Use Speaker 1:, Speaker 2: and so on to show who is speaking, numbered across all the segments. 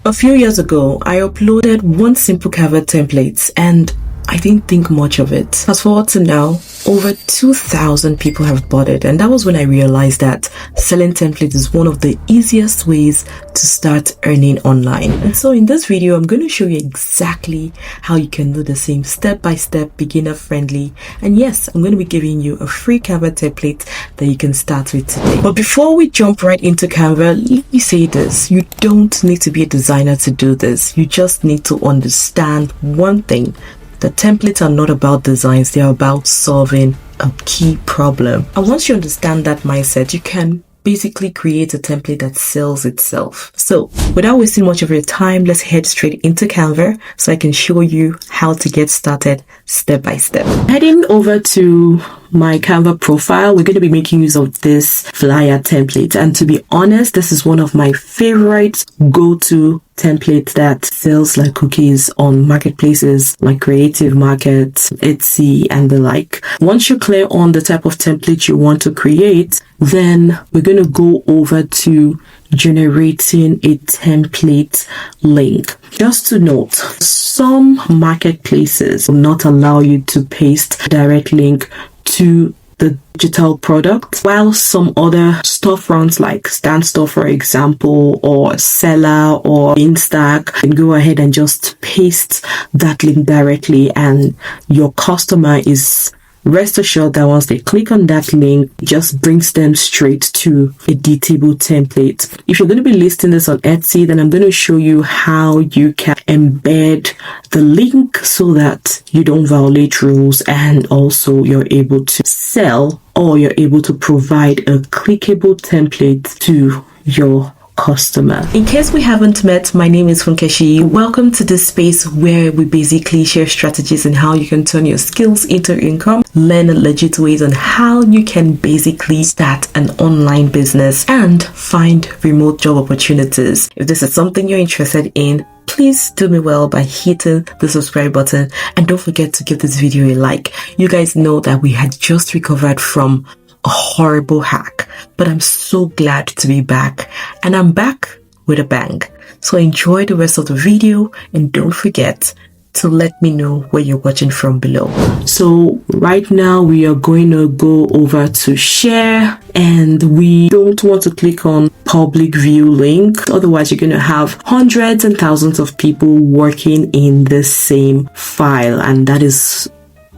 Speaker 1: A few years ago, I uploaded one simple Canva template and I didn't think much of it. Fast forward to now, over 2,000 people have bought it, and that was when I realized that selling templates is one of the easiest ways to start earning online. And so in this video, I'm going to show you exactly how you can do the same step-by-step, beginner-friendly. And yes, I'm going to be giving you a free Canva template that you can start with today. But before we jump right into Canva, let me say this. You don't need to be a designer to do this. You just need to understand one thing. The templates are not about designs, they are about solving a key problem. And once you understand that mindset, you can basically create a template that sells itself. So without wasting much of your time, let's head straight into Canva so I can show you how to get started step by step. Heading over to my Canva profile, we're going to be making use of this flyer template. And to be honest, this is one of my favorite go-to templates that sells like cookies on marketplaces like Creative Market, Etsy, and the like. Once you're clear on the type of template you want to create, then we're going to go over to generating a template link. Just to note, some marketplaces will not allow you to paste a direct link to the digital product, while some other storefronts like Standstore, for example, or Seller or Mainstack can go ahead and just paste that link directly, and your customer is rest assured that once they click on that link, it just brings them straight to a editable template. If you're going to be listing this on Etsy, then I'm going to show you how you can embed the link so that you don't violate rules, and also you're able to sell, or you're able to provide a clickable template to your customer. In case we haven't met, my name is Funkesuyi. Welcome to this space where we basically share strategies on how you can turn your skills into income, learn legit ways on how you can basically start an online business and find remote job opportunities. If this is something you're interested in, please do me well by hitting the subscribe button, and don't forget to give this video a like. You guys know that we had just recovered from a horrible hack, but I'm so glad to be back, and I'm back with a bang. So enjoy the rest of the video, and don't forget to let me know where you're watching from below. So right now we are going to go over to share, and we don't want to click on public view link, otherwise you're going to have hundreds and thousands of people working in the same file, and that is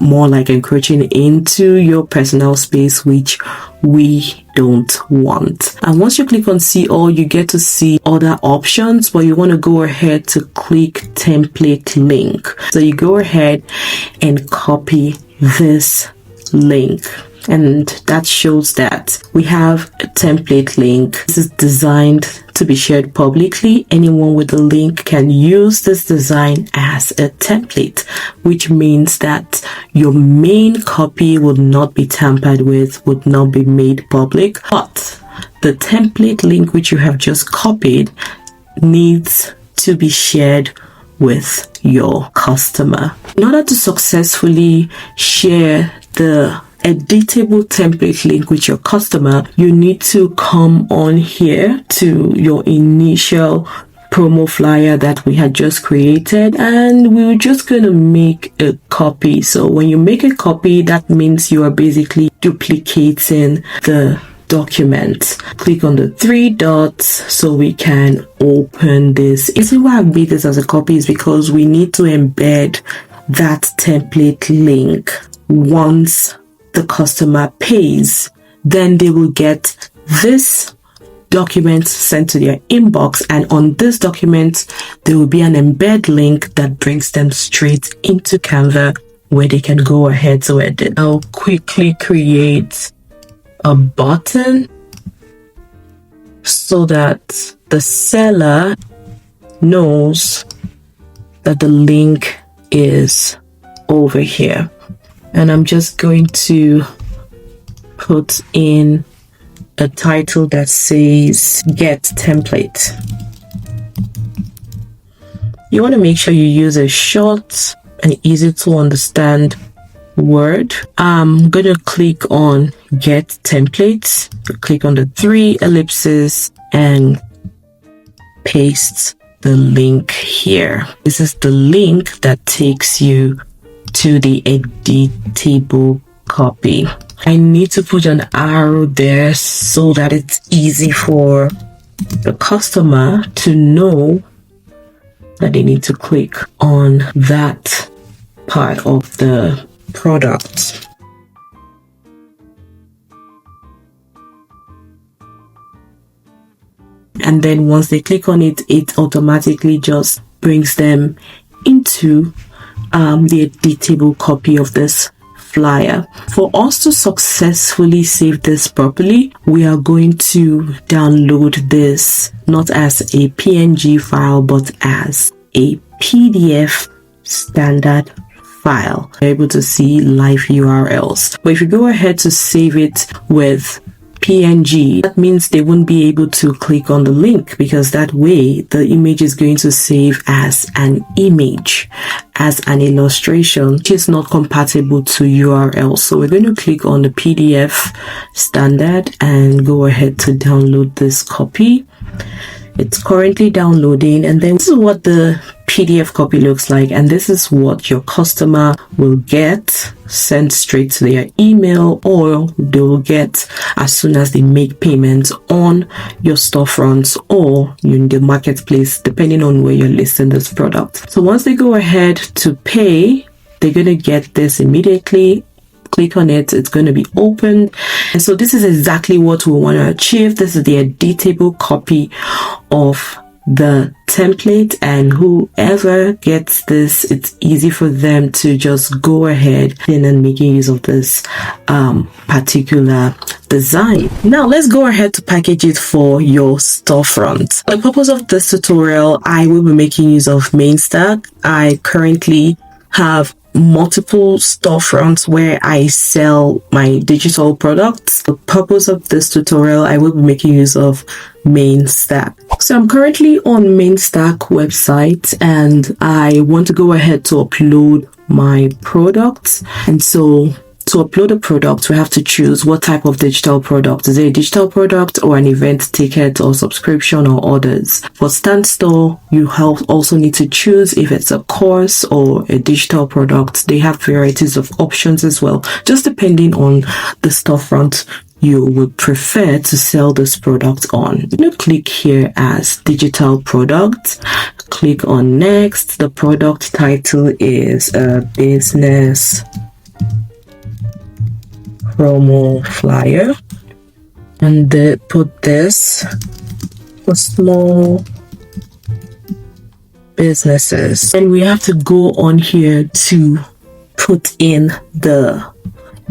Speaker 1: more like encroaching into your personal space, which we don't want. And once you click on see all, you get to see other options, but you want to go ahead to click template link. So you go ahead and copy this link, and that shows that we have a template link. This is designed to be shared publicly. Anyone with the link can use this design as a template, which means that your main copy would not be tampered with, would not be made public, but the template link which you have just copied needs to be shared with your customer. In order to successfully share the editable template link with your customer, you need to come on here to your initial promo flyer that we had just created, and we were just going to make a copy. So when you make a copy, that means you are basically duplicating the document. Click on the three dots so we can open this. The reason why I made this as a copy is because we need to embed that template link. Once the customer pays, then they will get this document sent to their inbox, and on this document there will be an embed link that brings them straight into Canva, where they can go ahead to edit. I'll quickly create a button so that the seller knows that the link is over here. And I'm just going to put in a title that says get template. You want to make sure you use a short and easy to understand word. I'm going to click on get templates, click on the three ellipses and paste the link here. This is the link that takes you to the editable copy. I need to put an arrow there so that it's easy for the customer to know that they need to click on that part of the product. And then once they click on it, it automatically just brings them into the editable copy of this flyer. For us to successfully save this properly, we are going to download this not as a PNG file but as a PDF standard file. You're able to see live URLs. But if you go ahead to save it with PNG, that means they won't be able to click on the link, because that way the image is going to save as an image, as an illustration, which is not compatible to URL. So we're going to click on the PDF standard and go ahead to download this copy. It's currently downloading, and then this is what the PDF copy looks like, and this is what your customer will get sent straight to their email, or they will get as soon as they make payments on your storefronts or in the marketplace, depending on where you're listing this product. So once they go ahead to pay, they're going to get this immediately. Click on it, it's going to be opened. And so this is exactly what we want to achieve. This is the editable copy of the template, and whoever gets this, it's easy for them to just go ahead and making use of this particular design. Now let's go ahead to package it for your storefront. For the purpose of this tutorial, I will be making use of Mainstack. I currently have multiple storefronts where I sell my digital products. For the purpose of this tutorial, I will be making use of Mainstack. So I'm currently on Mainstack website, and I want to go ahead to upload my products. And so to upload a product, we have to choose what type of digital product. Is it a digital product or an event ticket or subscription or others? For Standstore, you also need to choose if it's a course or a digital product. They have varieties of options as well, just depending on the storefront you would prefer to sell this product on. You click here as digital product, click on next. The product title is a business promo flyer, and put this for small businesses. And we have to go on here to put in the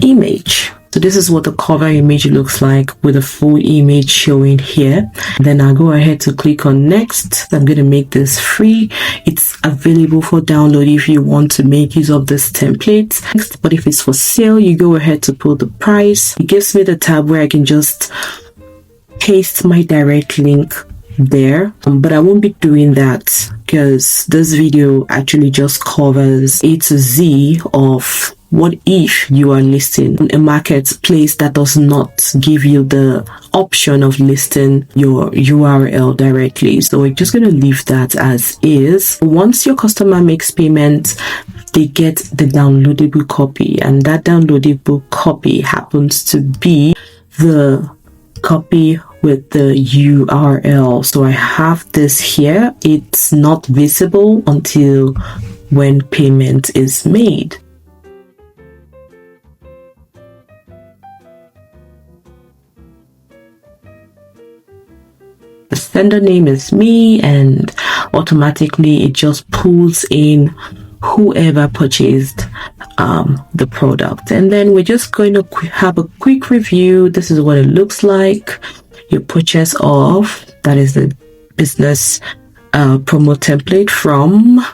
Speaker 1: image. So this is what the cover image looks like, with a full image showing here. Then I'll go ahead to click on next. I'm going to make this free. It's available for download if you want to make use of this template. But if it's for sale, you go ahead to put the price. It gives me the tab where I can just paste my direct link there, but I won't be doing that because this video actually just covers A to Z of what if you are listing a marketplace that does not give you the option of listing your URL directly. So we're just going to leave that as is. Once your customer makes payment, they get the downloadable copy, and that downloadable copy happens to be the copy with the URL. So I have this here. It's not visible until when payment is made. The sender name is me, and automatically it just pulls in whoever purchased the product. And then we're just going to have a quick review. This is what it looks like. Your purchase of, that is the business promo template from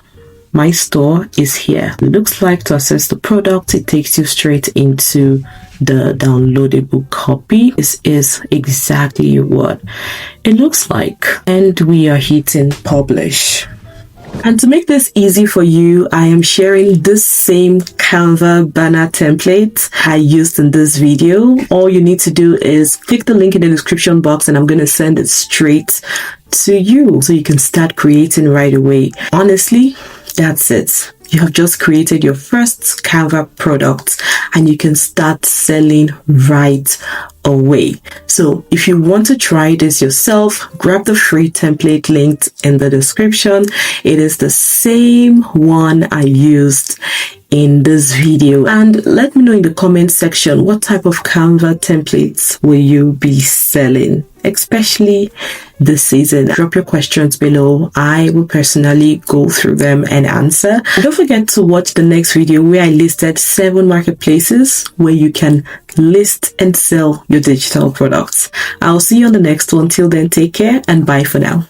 Speaker 1: my store, is here. It looks like to access the product, it takes you straight into the downloadable copy. This is exactly what it looks like, and we are hitting publish. And to make this easy for you, I am sharing this same Canva banner template I used in this video. All you need to do is click the link in the description box, and I'm going to send it straight to you so you can start creating right away. Honestly, that's it. You have just created your first Canva product and you can start selling right away. So if you want to try this yourself, grab the free template linked in the description. It is the same one I used in this video, and let me know in the comment section what type of Canva templates will you be selling, especially this season. Drop your questions below. I will personally go through them and answer. And don't forget to watch the next video where I listed 7 marketplaces where you can list and sell your digital products. I'll see you on the next one. Till then, take care and bye for now.